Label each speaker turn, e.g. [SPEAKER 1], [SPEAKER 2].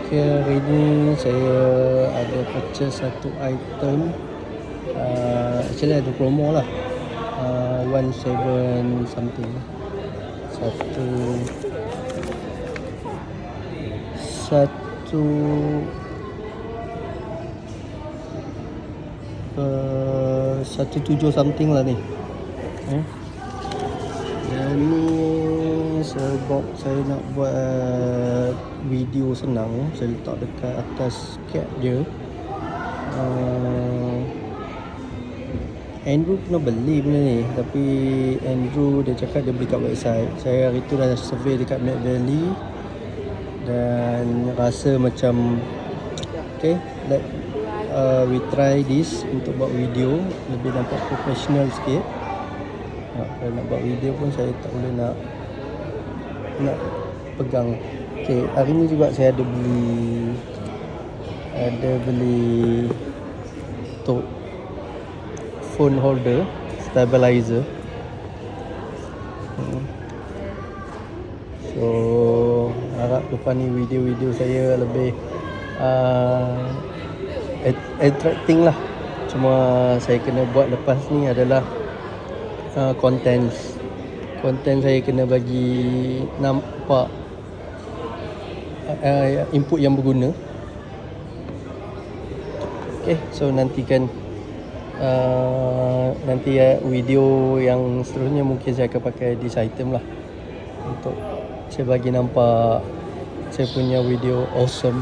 [SPEAKER 1] Okay, hari ni saya ada purchase satu item. Actually ada promo lah, 17 something. Satu 17 something lah ni. Dan ni sebab saya nak buat video senang, saya letak dekat atas cap je. Andrew pernah beli benda ni, tapi Andrew dia cakap dia beli kat website. Saya hari tu dah survey dekat Mad Valley dan rasa macam okay, we try this untuk buat video lebih nampak professional sikit. Kalau nak buat video pun saya tak boleh nak pegang. Okay, hari ni juga saya ada beli untuk phone holder stabilizer. So harap depan ni video-video saya lebih attracting lah. Cuma saya kena buat lepas ni adalah content saya kena bagi nampak input yang berguna. Okay, so nantikan nanti video yang seterusnya mungkin saya akan pakai this item lah untuk saya bagi nampak saya punya video awesome.